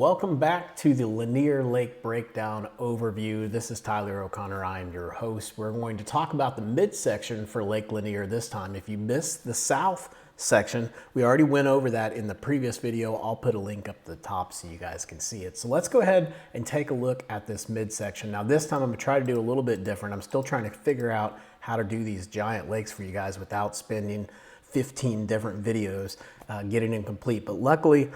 welcome back to the Lanier Lake Breakdown Overview. This is Tyler O'Connor. I am your host. We're going to talk about the midsection for Lake Lanier this time. If you missed the south section, we already went over that in the previous video. I'll put a link up at the top so you guys can see it. So let's go ahead and take a look at this midsection. Now this time I'm going to try to do a little bit different. I'm still trying to figure out how to do these giant lakes for you guys without spending 15 different videos getting it complete. But luckily,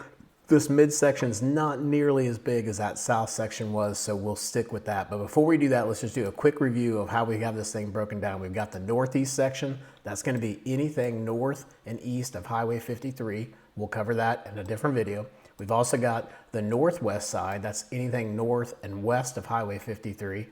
this midsection is not nearly as big as that south section was, so we'll stick with that. But before we do that, let's just do a quick review of how we have this thing broken down. We've got the northeast section. That's going to be anything north and east of Highway 53. We'll cover that in a different video. We've also got the northwest side. That's anything north and west of Highway 53.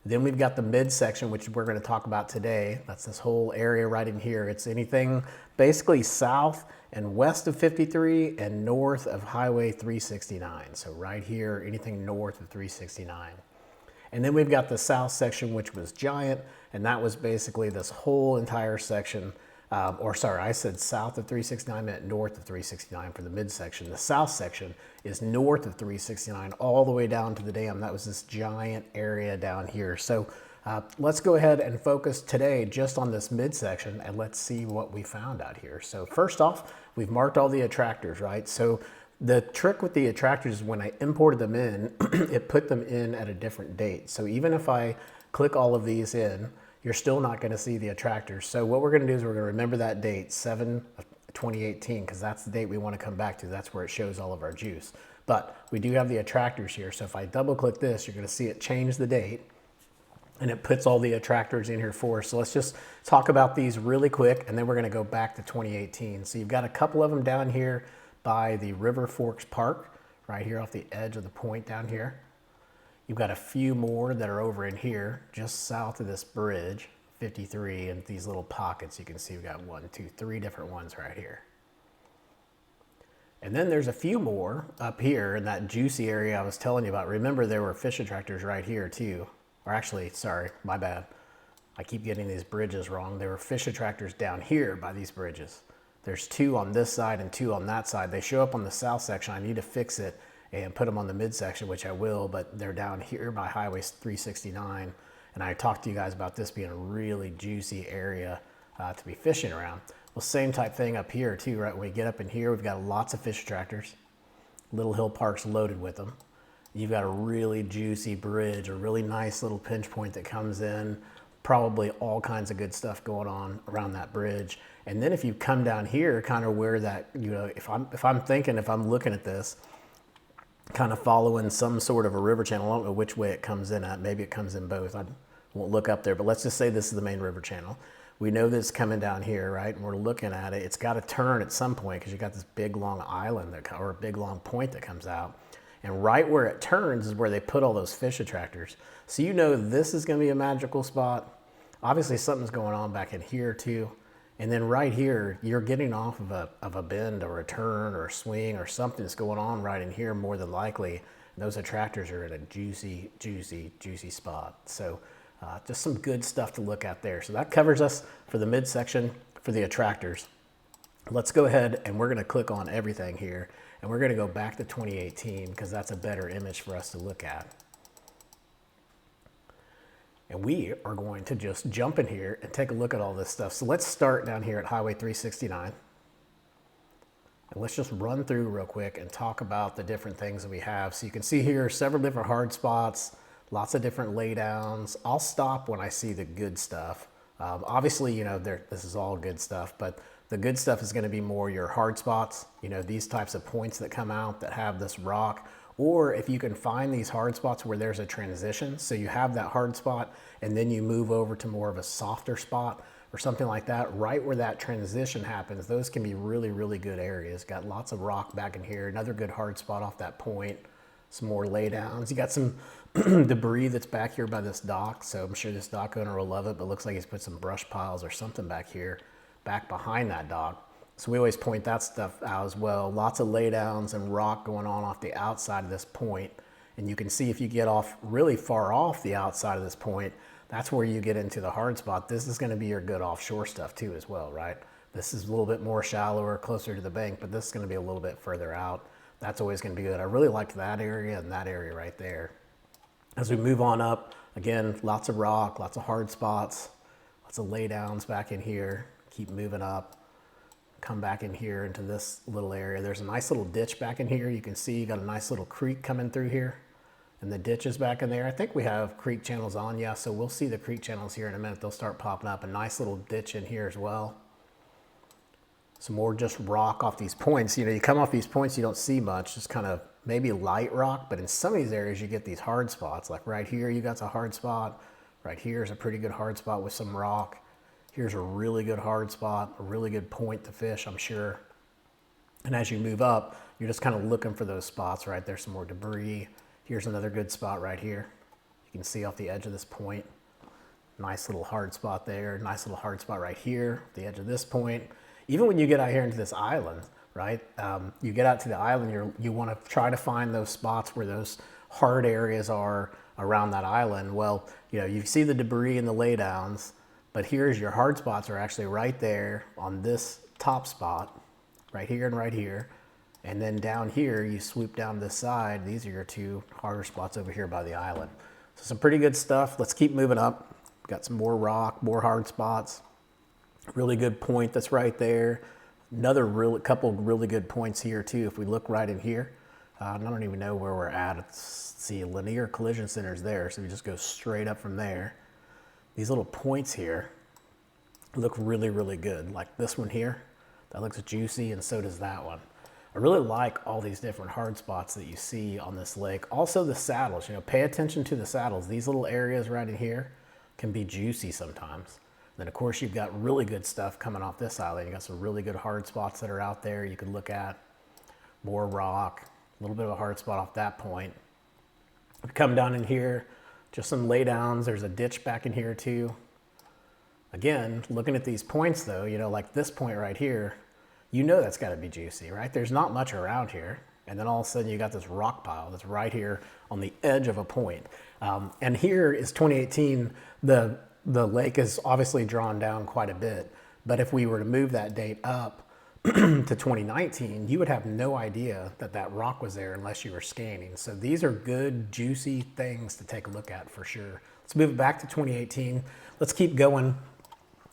Then we've got the midsection, which we're going to talk about today. That's this whole area right in here. It's anything basically south and west of 53 and north of Highway 369. So right here, anything north of 369. And then we've got the south section, which was giant, and that was basically this whole entire section. I said south of 369, I meant north of 369 for the midsection. The south section is north of 369 all the way down to the dam. That was this giant area down here. So let's go ahead and focus today just on this midsection and let's see what we found out here. So first off, we've marked all the attractors, right? So the trick with the attractors is when I imported them in, it put them in at a different date. So even if I click all of these in, you're still not going to see the attractors. So what we're going to do is we're going to remember that date, 7/2018, because that's the date we want to come back to. That's where it shows all of our juice. But we do have the attractors here. So if I double click this, you're going to see it change the date and it puts all the attractors in here for us. So let's just talk about these really quick and then we're going to go back to 2018. So you've got a couple of them down here by the River Forks Park, right here off the edge of the point down here. You've got a few more that are over in here, just south of this bridge, 53, and these little pockets. You can see we've got 1, 2, 3 different ones right here. And then there's a few more up here in that juicy area I was telling you about. Remember, there were fish attractors right here too. Or actually, sorry, my bad. I keep getting these bridges wrong. There were fish attractors down here by these bridges. There's 2 on this side and 2 on that side. They show up on the south section. I need to fix it and put them on the midsection, which I will, but they're down here by Highway 369. And I talked to you guys about this being a really juicy area to be fishing around. Well, same type thing up here too, right? When we get up in here, we've got lots of fish attractors. Little Hill Park's loaded with them. You've got a really juicy bridge, a really nice little pinch point that comes in, probably all kinds of good stuff going on around that bridge. And then if you come down here, kind of where that, you know, if I'm looking at this, kind of following some sort of a river channel. I don't know which way it comes in at. Maybe it comes in both. I won't look up there, but let's just say this is the main river channel. We know that it's coming down here, right? And we're looking at it. It's got to turn at some point because you got this big long island or a big long point that comes out. And right where it turns is where they put all those fish attractors. So you know this is going to be a magical spot. Obviously something's going on back in here too. And then right here, you're getting off of a bend or a turn or a swing or something's going on right in here more than likely. And those attractors are in a juicy, juicy, juicy spot. So just some good stuff to look at there. So that covers us for the midsection for the attractors. Let's go ahead and we're going to click on everything here. And we're going to go back to 2018 because that's a better image for us to look at. And we are going to just jump in here and take a look at all this stuff. So let's start down here at Highway 369. And let's just run through real quick and talk about the different things that we have. So you can see here several different hard spots, lots of different laydowns. I'll stop when I see the good stuff. Obviously, you know, this is all good stuff, but the good stuff is going to be more your hard spots, you know, these types of points that come out that have this rock. Or if you can find these hard spots where there's a transition, so you have that hard spot and then you move over to more of a softer spot or something like that, right where that transition happens, those can be really, really good areas. Got lots of rock back in here, another good hard spot off that point, some more laydowns. You got some debris that's back here by this dock, so I'm sure this dock owner will love it, but it looks like he's put some brush piles or something back here, back behind that dock. So we always point that stuff out as well. Lots of laydowns and rock going on off the outside of this point. And you can see if you get off really far off the outside of this point, that's where you get into the hard spot. This is going to be your good offshore stuff too as well, right? This is a little bit more shallower, closer to the bank, but this is going to be a little bit further out. That's always going to be good. I really like that area and that area right there. As we move on up, again, lots of rock, lots of hard spots, lots of laydowns back in here. Keep moving up, come back in here into this little area. There's a nice little ditch back in here. You can see you got a nice little creek coming through here, and the ditch is back in there. I think we have creek channels on, yeah, so we'll see the creek channels here in a minute. They'll start popping up. A nice little ditch in here as well. Some more just rock off these points. You know, you come off these points, you don't see much, just kind of maybe light rock, but in some of these areas you get these hard spots. Like right here, you got a hard spot. Right here is a pretty good hard spot with some rock. Here's a really good hard spot, a really good point to fish, I'm sure. And as you move up, you're just kind of looking for those spots, right? There's some more debris. Here's another good spot right here. You can see off the edge of this point. Nice little hard spot there. Nice little hard spot right here, the edge of this point. Even when you get out here into this island, right? You get out to the island, you want to try to find those spots where those hard areas are around that island. Well, you know, you see the debris and the laydowns, but here's your hard spots are actually right there on this top spot, right here and right here. And then down here, you swoop down this side. These are your two harder spots over here by the island. So some pretty good stuff. Let's keep moving up. Got some more rock, more hard spots. Really good point that's right there. Another couple really good points here too. If we look right in here, I don't even know where we're at. Let's see, Lanier Collision Center's there. So we just go straight up from there. These little points here look really, really good. Like this one here, that looks juicy, and so does that one. I really like all these different hard spots that you see on this lake. Also the saddles, you know, pay attention to the saddles. These little areas right in here can be juicy sometimes. Then of course you've got really good stuff coming off this island. You got some really good hard spots that are out there you could look at. More rock, a little bit of a hard spot off that point. We come down in here, just some laydowns. There's a ditch back in here too. Again, looking at these points though, you know, like this point right here, you know that's got to be juicy, right? There's not much around here. And then all of a sudden you got this rock pile that's right here on the edge of a point. And here is 2018, the lake is obviously drawn down quite a bit, but if we were to move that date up to 2019, you would have no idea that that rock was there unless you were scanning. So these are good, juicy things to take a look at for sure. Let's move it back to 2018. Let's keep going.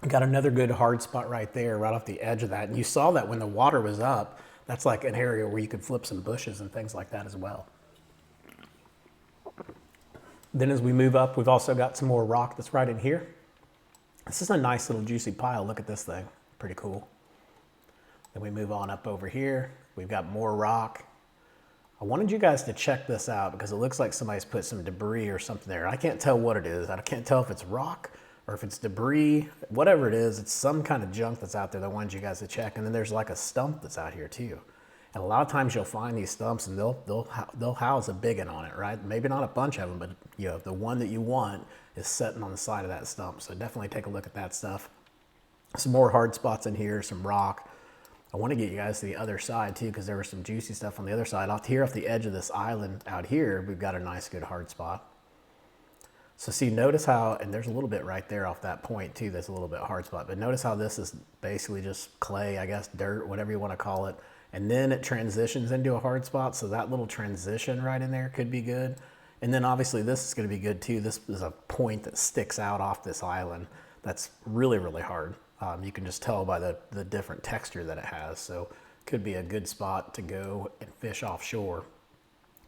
Got another good hard spot right there, right off the edge of that. And you saw that when the water was up, that's like an area where you could flip some bushes and things like that as well. Then as we move up, we've also got some more rock that's right in here. This is a nice little juicy pile. Look at this thing, pretty cool. Then we move on up over here. We've got more rock. I wanted you guys to check this out because it looks like somebody's put some debris or something there. I can't tell what it is. I can't tell if it's rock or if it's debris, whatever it is, it's some kind of junk that's out there that I wanted you guys to check. And then there's like a stump that's out here too. And a lot of times you'll find these stumps and they'll house a big one on it, right? Maybe not a bunch of them, but you know, the one that you want is sitting on the side of that stump. So definitely take a look at that stuff. Some more hard spots in here, some rock. I want to get you guys to the other side too, because there was some juicy stuff on the other side. Off here, off the edge of this island out here, we've got a nice good hard spot. So see, notice how, and there's a little bit right there off that point too, that's a little bit hard spot, but notice how this is basically just clay, I guess, dirt, whatever you want to call it. And then it transitions into a hard spot. So that little transition right in there could be good. And then obviously this is going to be good too. This is a point that sticks out off this island. That's really, really hard. You can just tell by the different texture that it has. So could be a good spot to go and fish offshore.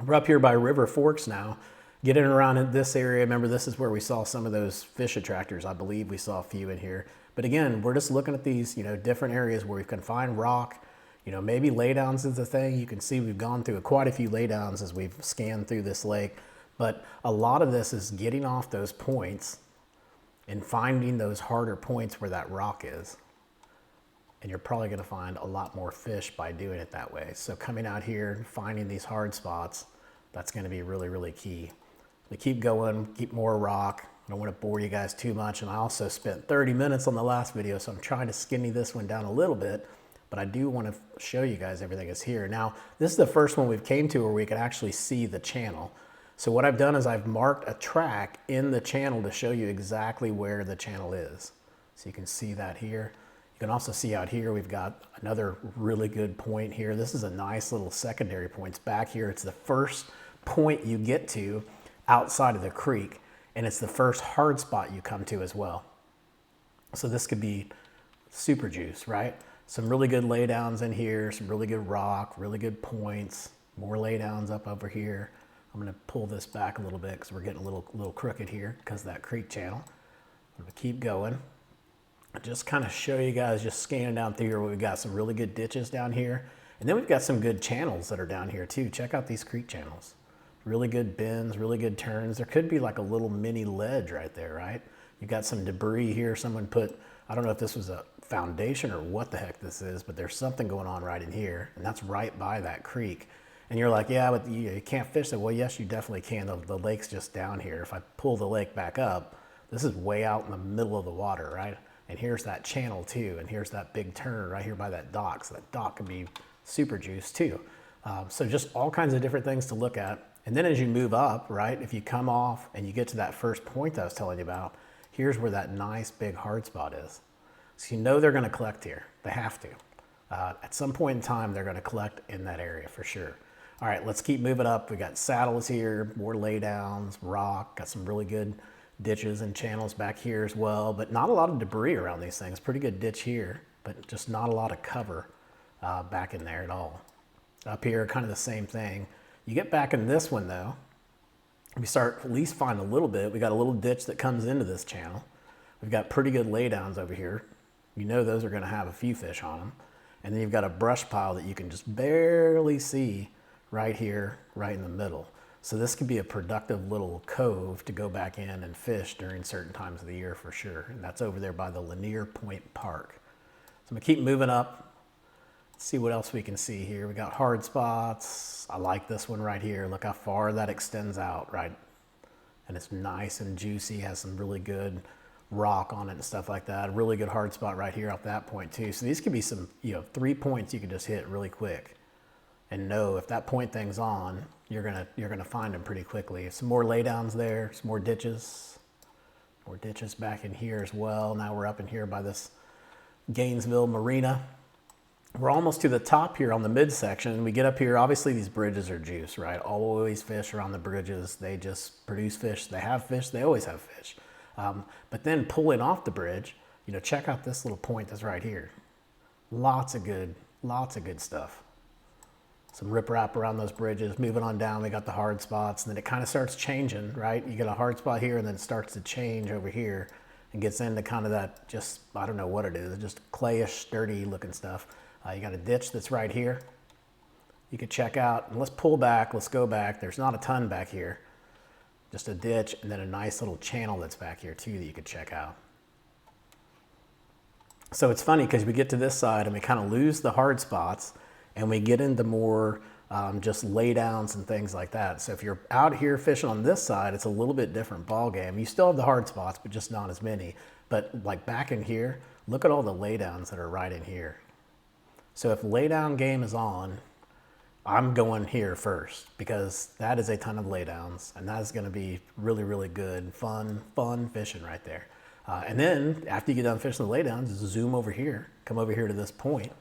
We're up here by River Forks now. Getting around in this area, remember this is where we saw some of those fish attractors. I believe we saw a few in here. But again, we're just looking at these, you know, different areas where we can find rock. You know, maybe laydowns is the thing. You can see we've gone through quite a few laydowns as we've scanned through this lake. But a lot of this is getting off those points and finding those harder points where that rock is. And you're probably going to find a lot more fish by doing it that way. So coming out here and finding these hard spots, that's going to be really, really key. We keep going, keep more rock. I don't want to bore you guys too much. And I also spent 30 minutes on the last video, so I'm trying to skinny this one down a little bit. But I do want to show you guys everything is here. Now, this is the first one we've came to where we can actually see the channel. So what I've done is I've marked a track in the channel to show you exactly where the channel is. So you can see that here. You You can also see out here, we've got another really good point here. This is a nice little secondary point. It's back here. It's the first point you get to outside of the creek, and it's the first hard spot you come to as well. So this could be super juice, right? Some really good laydowns in here, some really good rock, really good points, more laydowns up over here. I'm gonna pull this back a little bit because we're getting a little crooked here because of that creek channel. I'm gonna keep going. Just kind of show you guys, just scanning down through here, we've got some really good ditches down here. And then we've got some good channels that are down here too. Check out these creek channels. Really good bends, really good turns. There could be like a little mini ledge right there, right? You got some debris here. Someone put, I don't know if this was a foundation or what the heck this is, but there's something going on right in here. And that's right by that creek. And you're like, yeah, but you can't fish that. Well, yes, you definitely can. The lake's just down here. If I pull the lake back up, this is way out in the middle of the water, right? And here's that channel too. And here's that big turn right here by that dock. So that dock can be super juiced too. So just all kinds of different things to look at. And then as you move up, right, if you come off and you get to that first point I was telling you about, here's where that nice big hard spot is. So you know they're going to collect here. They have to. At some point in time, they're going to collect in that area for sure. All right, let's keep moving up. We got saddles here, more laydowns, rock, got some really good ditches and channels back here as well, but not a lot of debris around these things. Pretty good ditch here, but just not a lot of cover back in there at all. Up here, kind of the same thing. You get back in this one though, we start at least find a little bit. We got a little ditch that comes into this channel. We've got pretty good laydowns over here. You know those are going to have a few fish on them. And then you've got a brush pile that you can just barely see right here, right in the middle. So this could be a productive little cove to go back in and fish during certain times of the year for sure. And that's over there by the Lanier Point Park. So I'm gonna keep moving up, see what else we can see here. We got hard spots. I like this one right here. Look how far that extends out, right? And it's nice and juicy, has some really good rock on it and stuff like that. A really good hard spot right here off that point too. So these could be some, 3 points you can just hit really quick. And know if that point thing's on, you're gonna find them pretty quickly. Some more laydowns there, some more ditches back in here as well. Now we're up in here by this Gainesville Marina. We're almost to the top here on the midsection. We get up here, obviously these bridges are juice, right? Always fish around the bridges. They just produce fish. They have fish, they always have fish. But then pulling off the bridge, check out this little point that's right here. Lots of good stuff. Some riprap around those bridges. Moving on down, we got the hard spots, and then it kind of starts changing, right? You get a hard spot here, and then it starts to change over here and gets into kind of that, just, I don't know what it is, just clayish, sturdy looking stuff. You got a ditch that's right here. You could check out, and let's pull back, let's go back. There's not a ton back here. Just a ditch, and then a nice little channel that's back here too that you could check out. So it's funny because we get to this side and we kind of lose the hard spots, and we get into more just laydowns and things like that. So if you're out here fishing on this side, it's a little bit different ball game. You still have the hard spots, but just not as many. But like back in here, look at all the laydowns that are right in here. So if laydown game is on, I'm going here first because that is a ton of laydowns, and that is going to be really, really good, fun fishing right there. And then after you get done fishing the laydowns, zoom over here, come over here to this point,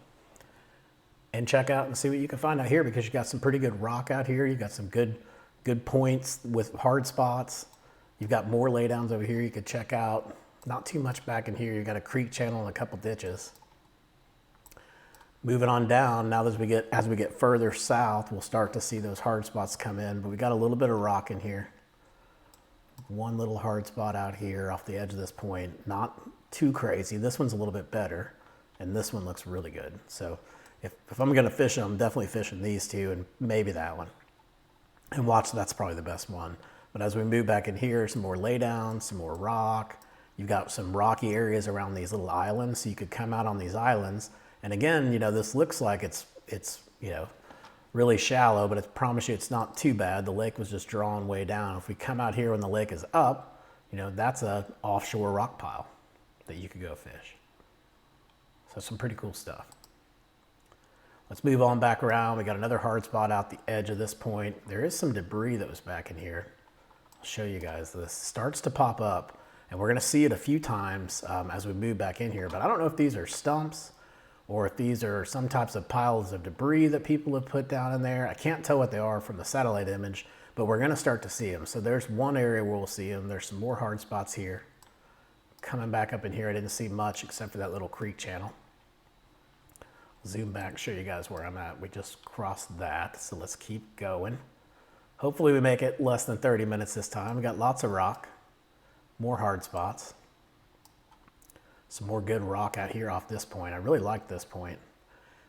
and check out and see what you can find out here, because you got some pretty good rock out here. You got some good points with hard spots. You've got more laydowns over here you could check out. Not too much back in here. You got a creek channel and a couple ditches. Moving on down, now as we get further south, we'll start to see those hard spots come in, but we got a little bit of rock in here. One little hard spot out here off the edge of this point. Not too crazy. This one's a little bit better, and this one looks really good. So if I'm going to fish them, I'm definitely fishing these two and maybe that one. And watch, that's probably the best one. But as we move back in here, some more laydowns, some more rock. You've got some rocky areas around these little islands, so you could come out on these islands. And again, this looks like it's really shallow, but I promise you it's not too bad. The lake was just drawn way down. If we come out here when the lake is up, that's a offshore rock pile that you could go fish. So some pretty cool stuff. Let's move on back around. We got another hard spot out the edge of this point. There is some debris that was back in here. I'll show you guys this. It starts to pop up. And we're gonna see it a few times as we move back in here, but I don't know if these are stumps or if these are some types of piles of debris that people have put down in there. I can't tell what they are from the satellite image, but we're gonna start to see them. So there's one area where we'll see them. There's some more hard spots here. Coming back up in here, I didn't see much except for that little creek channel. Zoom back, show you guys where I'm at. We just crossed that, so let's keep going. Hopefully we make it less than 30 minutes this time. We got lots of rock, more hard spots. Some more good rock out here off this point. I really like this point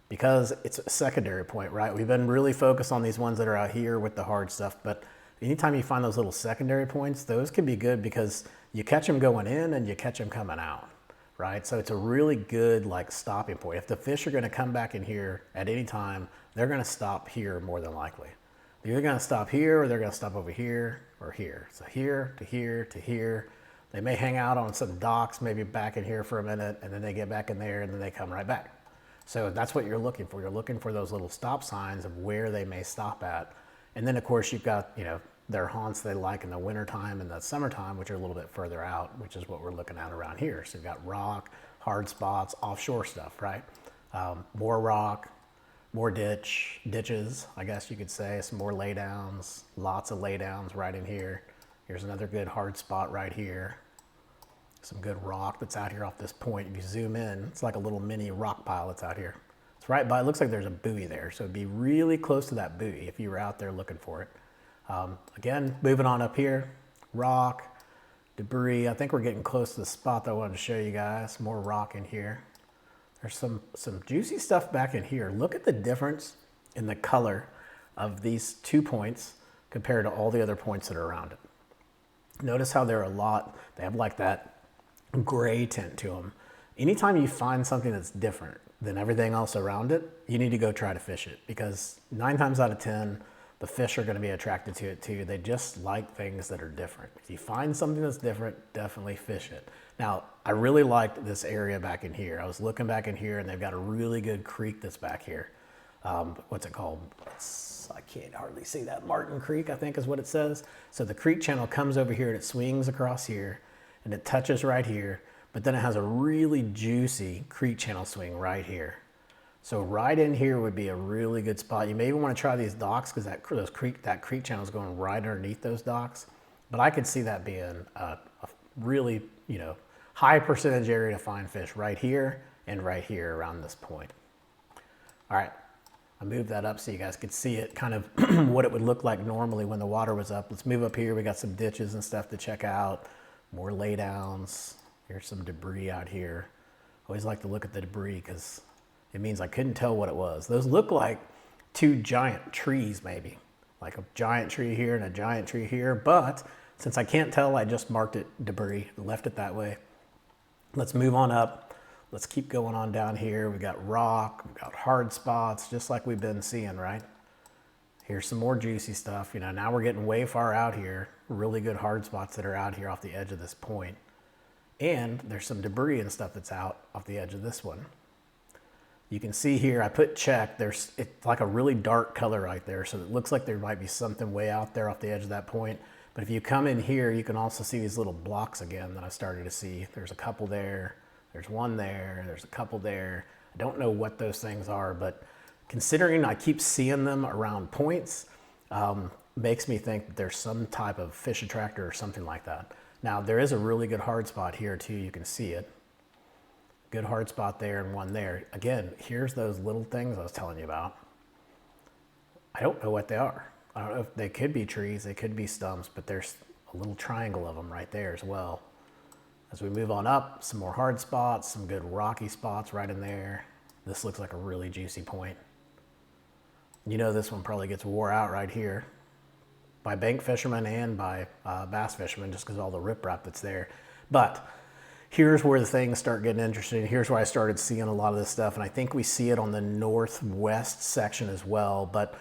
because it's a secondary point, right? We've been really focused on these ones that are out here with the hard stuff, but anytime you find those little secondary points, those can be good because you catch them going in and you catch them coming out, right? So it's a really good like stopping point. If the fish are gonna come back in here at any time, they're gonna stop here more than likely. They're either gonna stop here or they're gonna stop over here or here. So here to here to here. They may hang out on some docks, maybe back in here for a minute, and then they get back in there and then they come right back. So that's what you're looking for. You're looking for those little stop signs of where they may stop at. And then of course you've got, you know, their haunts they like in the wintertime and the summertime, which are a little bit further out, which is what we're looking at around here. So you've got rock, hard spots, offshore stuff, right? More rock, more ditches, I guess you could say, some more laydowns, lots of laydowns right in here. Here's another good hard spot right here. Some good rock that's out here off this point. If you zoom in, it's like a little mini rock pile that's out here. It's right by, it looks like there's a buoy there. So it'd be really close to that buoy if you were out there looking for it. Again, moving on up here, rock, debris. I think we're getting close to the spot that I wanted to show you guys. More rock in here. There's some juicy stuff back in here. Look at the difference in the color of these 2 points compared to all the other points that are around it. Notice how they're they have like that gray tint to them. Anytime you find something that's different than everything else around it, you need to go try to fish it because 9 times out of 10, the fish are going to be attracted to it too. They just like things that are different. If you find something that's different, definitely fish it. Now, I really liked this area back in here. I was looking back in here and they've got a really good creek that's back here. What's it called? I can't hardly see that. Martin Creek, I think is what it says. So the creek channel comes over here and it swings across here and it touches right here, but then it has a really juicy creek channel swing right here. So right in here would be a really good spot. You may even want to try these docks because that creek channel is going right underneath those docks. But I could see that being a really, you know, high percentage area to find fish right here and right here around this point. All right, I moved that up so you guys could see it kind of what it would look like normally when the water was up. Let's move up here. We got some ditches and stuff to check out. More laydowns. Here's some debris out here. Always like to look at the debris because it means I couldn't tell what it was. Those look like 2 giant trees maybe. Like a giant tree here and a giant tree here. But since I can't tell, I just marked it debris, left it that way. Let's move on up. Let's keep going on down here. We got rock, we got hard spots, just like we've been seeing, right? Here's some more juicy stuff. You know, now we're getting way far out here. Really good hard spots that are out here off the edge of this point. And there's some debris and stuff that's out off the edge of this one. You can see here, I put check, it's like a really dark color right there. So it looks like there might be something way out there off the edge of that point. But if you come in here, you can also see these little blocks again that I started to see. There's a couple there, there's one there, there's a couple there. I don't know what those things are, but considering I keep seeing them around points, makes me think that there's some type of fish attractor or something like that. Now there is a really good hard spot here too, you can see it. Good hard spot there and one there. Again, here's those little things I was telling you about. I don't know what they are. I don't know if they could be trees, they could be stumps, but there's a little triangle of them right there as well. As we move on up, some more hard spots, some good rocky spots right in there. This looks like a really juicy point. You know this one probably gets wore out right here by bank fishermen and by bass fishermen just because of all the riprap that's there. But here's where the things start getting interesting. Here's where I started seeing a lot of this stuff, and I think we see it on the northwest section as well, but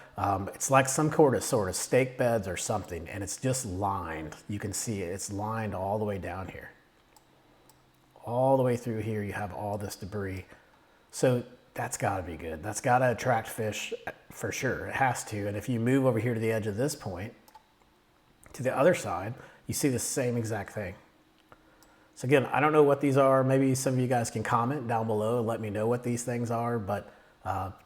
it's like some sort of stake beds or something, and it's just lined. You can see it. It's lined all the way down here. All the way through here, you have all this debris. So that's got to be good. That's got to attract fish for sure. It has to. And if you move over here to the edge of this point, to the other side, you see the same exact thing. So again, I don't know what these are. Maybe some of you guys can comment down below and let me know what these things are. But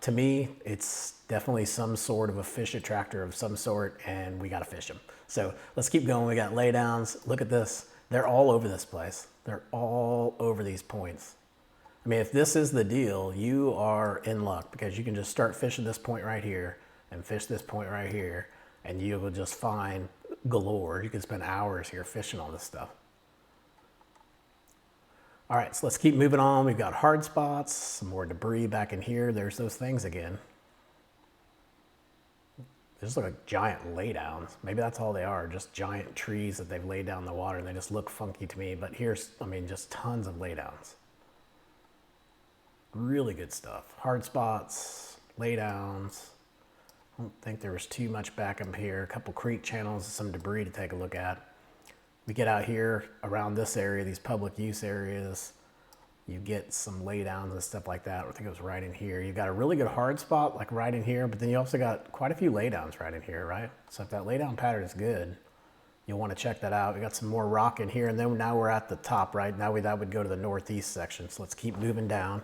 to me, it's definitely some sort of a fish attractor of some sort, and we got to fish them. So let's keep going. We got laydowns. Look at this. They're all over this place. They're all over these points. I mean, if this is the deal, you are in luck, because you can just start fishing this point right here and fish this point right here, and you will just find galore. You can spend hours here fishing on this stuff. All right, so let's keep moving on. We've got hard spots, some more debris back in here. There's those things again. They just look like giant laydowns. Maybe that's all they are, just giant trees that they've laid down in the water, and they just look funky to me. But here's, I mean, just tons of laydowns. Really good stuff. Hard spots, laydowns. I don't think there was too much back up here. A couple creek channels, some debris to take a look at. We get out here around this area, these public use areas, you get some laydowns and stuff like that. I think it was right in here. You've got a really good hard spot, like right in here, but then you also got quite a few laydowns right in here, right? So if that laydown pattern is good, you'll want to check that out. We got some more rock in here, and then now we're at the top, right? Now that would go to the northeast section. So let's keep moving down.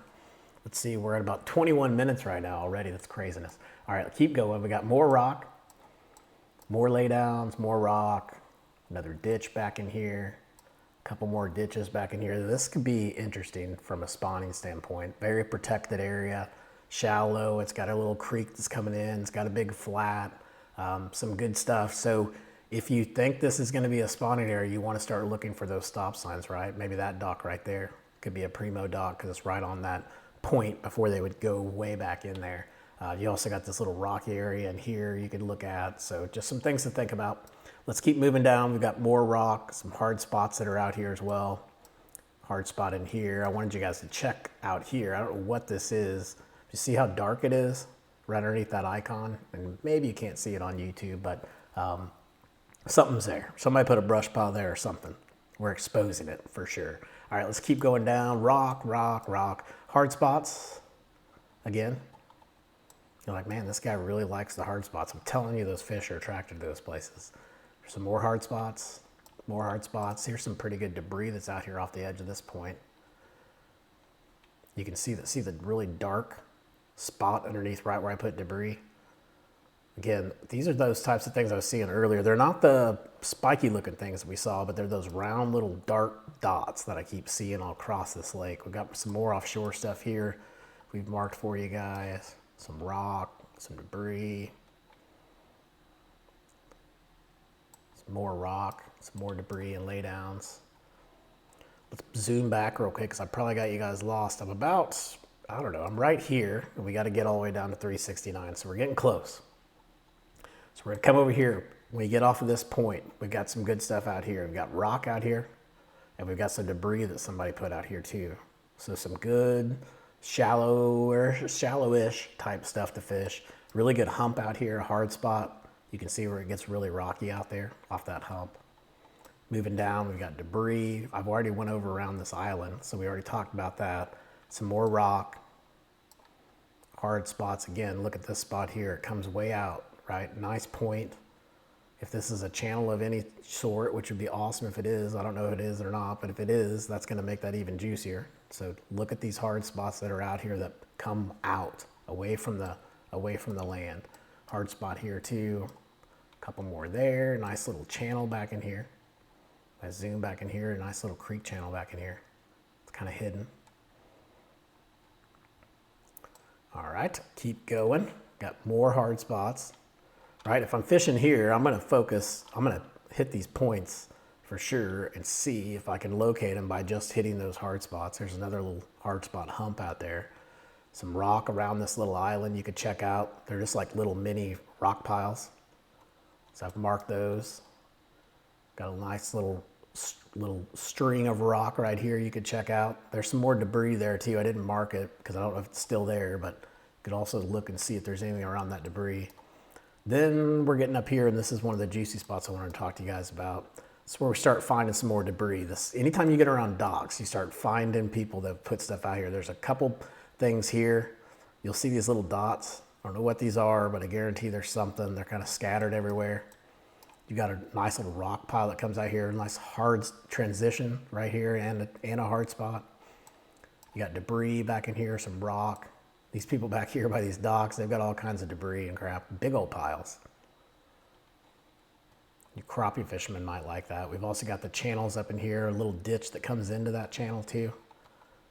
Let's see, we're at about 21 minutes right now already. That's craziness. All right, keep going. We got more rock, more laydowns, more rock. Another ditch back in here, a couple more ditches back in here. This could be interesting from a spawning standpoint. Very protected area, shallow. It's got a little creek that's coming in. It's got a big flat, some good stuff. So if you think this is going to be a spawning area, you want to start looking for those stop signs, right? Maybe that dock right there could be a primo dock, because it's right on that point before they would go way back in there. You also got this little rocky area in here you could look at. So just some things to think about. Let's keep moving down. We've got more rock, some hard spots that are out here as well. Hard spot in here. I wanted you guys to check out here. I don't know what this is. You see how dark it is right underneath that icon? And maybe you can't see it on YouTube, but something's there. Somebody put a brush pile there or something. We're exposing it for sure. All right, let's keep going down. Rock, rock, rock. Hard spots again. You're like, man, this guy really likes the hard spots. I'm telling you, those fish are attracted to those places. There's some more hard spots, more hard spots. Here's some pretty good debris that's out here off the edge of this point. You can see the really dark spot underneath right where I put debris. Again, these are those types of things I was seeing earlier. They're not the spiky looking things that we saw, but they're those round little dark dots that I keep seeing all across this lake. We've got some more offshore stuff here we've marked for you guys. Some rock, some debris. More rock, some more debris and laydowns. Let's zoom back real quick, because I probably got you guys lost. I'm about, I don't know, I'm right here, and we got to get all the way down to 369, so we're getting close. So we're going to come over here. When you get off of this point, we've got some good stuff out here. We've got rock out here, and we've got some debris that somebody put out here too. So some good shallowish type stuff to fish. Really good hump out here, a hard spot. You can see where it gets really rocky out there off that hump. Moving down, we've got debris. I've already went over around this island, so we already talked about that. Some more rock, hard spots. Again, look at this spot here. It comes way out, right? Nice point. If this is a channel of any sort, which would be awesome if it is. I don't know if it is or not, but if it is, that's going to make that even juicier. So look at these hard spots that are out here that come out away from the land. Hard spot here too. Couple more there. Nice little channel back in here. I zoom back in here. A nice little creek channel back in here. It's kind of hidden. All right, keep going. Got more hard spots. All right, if I'm fishing here, I'm going to focus. I'm going to hit these points for sure and see if I can locate them by just hitting those hard spots. There's another little hard spot hump out there. Some rock around this little island you could check out. They're just like little mini rock piles. So I've marked those. Got a nice little string of rock right here you could check out. There's some more debris there too. I didn't mark it because I don't know if it's still there, but you could also look and see if there's anything around that debris. Then we're getting up here, and this is one of the juicy spots I wanted to talk to you guys about. It's where we start finding some more debris. Anytime you get around docks, you start finding people that put stuff out here. There's a couple things here. You'll see these little dots. I don't know what these are, but I guarantee there's something. They're kind of scattered everywhere. You got a nice little rock pile that comes out here, a nice hard transition right here, and a hard spot. You got debris back in here, some rock. These people back here by these docks, they've got all kinds of debris and crap, big old piles. You crappie fishermen might like that. We've also got the channels up in here, a little ditch that comes into that channel too.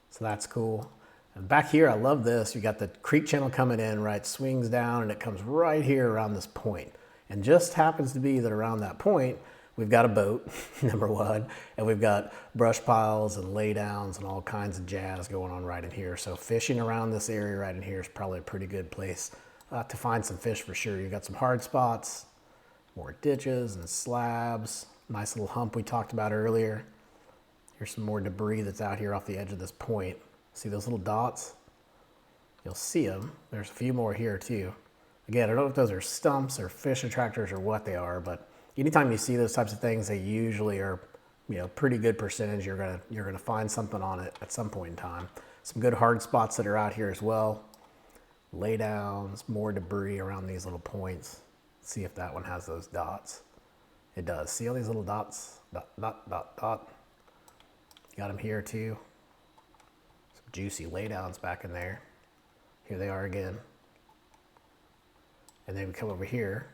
So that's cool. And back here, I love this. You got the creek channel coming in, right? Swings down and it comes right here around this point. And just happens to be that around that point, we've got a boat, number one, and we've got brush piles and laydowns and all kinds of jazz going on right in here. So fishing around this area right in here is probably a pretty good place to find some fish for sure. You've got some hard spots, more ditches and slabs. Nice little hump we talked about earlier. Here's some more debris that's out here off the edge of this point. See those little dots? You'll see them. There's a few more here too. Again, I don't know if those are stumps or fish attractors or what they are, but anytime you see those types of things, they usually are, pretty good percentage. You're gonna find something on it at some point in time. Some good hard spots that are out here as well. Laydowns, more debris around these little points. Let's see if that one has those dots. It does. See all these little dots? Dot, dot, dot, dot. Got them here too. Some juicy laydowns back in there. Here they are again. And then we come over here.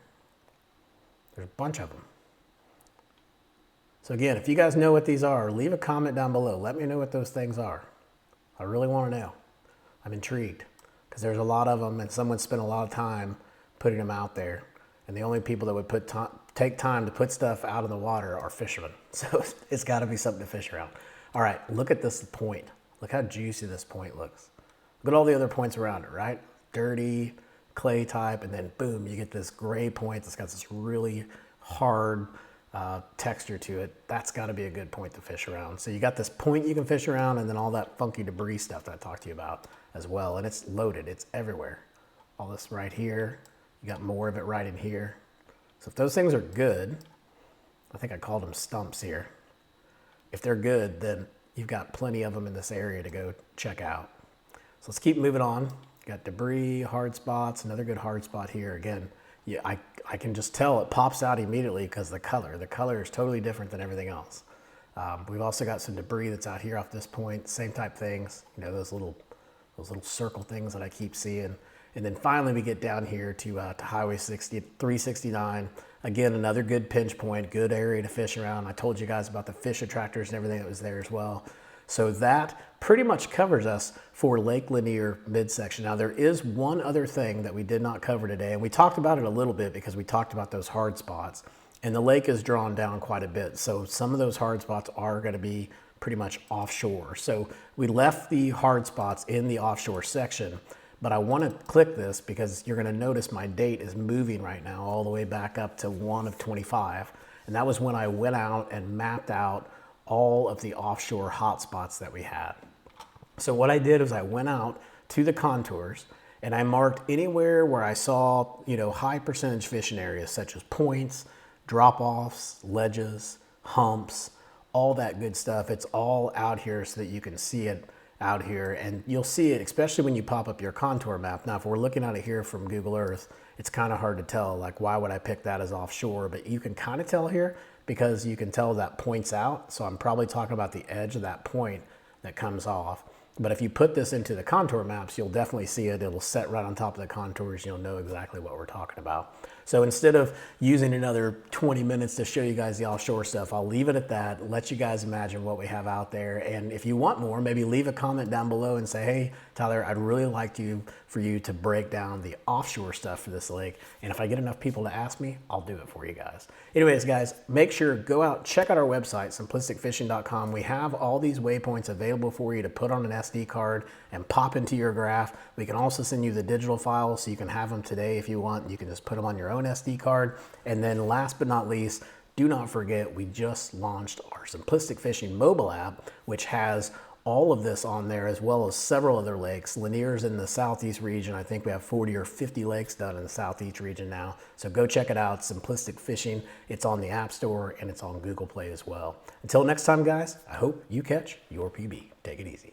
There's a bunch of them. So again, if you guys know what these are, leave a comment down below. Let me know what those things are. I really want to know. I'm intrigued because there's a lot of them and someone spent a lot of time putting them out there. And the only people that would take time to put stuff out in the water are fishermen. So it's got to be something to fish around. All right, look at this point. Look how juicy this point looks. Look at all the other points around it, right? Dirty, clay type, and then boom, you get this gray point that's got this really hard texture to it. That's got to be a good point to fish around. So you got this point you can fish around, and then all that funky debris stuff that I talked to you about as well. And it's loaded. It's everywhere. All this right here. You got more of it right in here. So if those things are good, I think I called them stumps here. If they're good, then you've got plenty of them in this area to go check out. So let's keep moving on. Got debris, hard spots, another good hard spot here. Again, yeah, I can just tell it pops out immediately because the color is totally different than everything else. We've also got some debris that's out here off this point, same type things, those little circle things that I keep seeing. And then finally we get down here to Highway 369. Again, another good pinch point, good area to fish around. I told you guys about the fish attractors and everything that was there as well. So that pretty much covers us for Lake Lanier midsection. Now there is one other thing that we did not cover today, and we talked about it a little bit because we talked about those hard spots, and the lake is drawn down quite a bit. So some of those hard spots are going to be pretty much offshore. So we left the hard spots in the offshore section, but I want to click this because you're going to notice my date is moving right now all the way back up to 1/25. And that was when I went out and mapped out all of the offshore hotspots that we had. So what I did is I went out to the contours and I marked anywhere where I saw, high percentage fishing areas such as points, drop-offs, ledges, humps, all that good stuff. It's all out here so that you can see it out here, and you'll see it especially when you pop up your contour map. Now if we're looking at it here from Google Earth, it's kind of hard to tell, like why would I pick that as offshore, but you can kind of tell here because you can tell that points out. So I'm probably talking about the edge of that point that comes off. But if you put this into the contour maps, you'll definitely see it. It'll set right on top of the contours. You'll know exactly what we're talking about. So instead of using another 20 minutes to show you guys the offshore stuff, I'll leave it at that, let you guys imagine what we have out there. And if you want more, maybe leave a comment down below and say, hey, Tyler, I'd really like for you to break down the offshore stuff for this lake. And if I get enough people to ask me, I'll do it for you guys. Anyways, guys, make sure, go out, check out our website, simplisticfishing.com. We have all these waypoints available for you to put on an SD card and pop into your graph. We can also send you the digital files so you can have them today if you want. You can just put them on your own SD card. And then last but not least, do not forget, we just launched our Simplistic Fishing mobile app, which has all of this on there, as well as several other lakes. Lanier's in the southeast region. I think we have 40 or 50 lakes done in the southeast region now. So go check it out, Simplistic Fishing. It's on the App Store and it's on Google Play as well. Until next time, guys, I hope you catch your PB. Take it easy.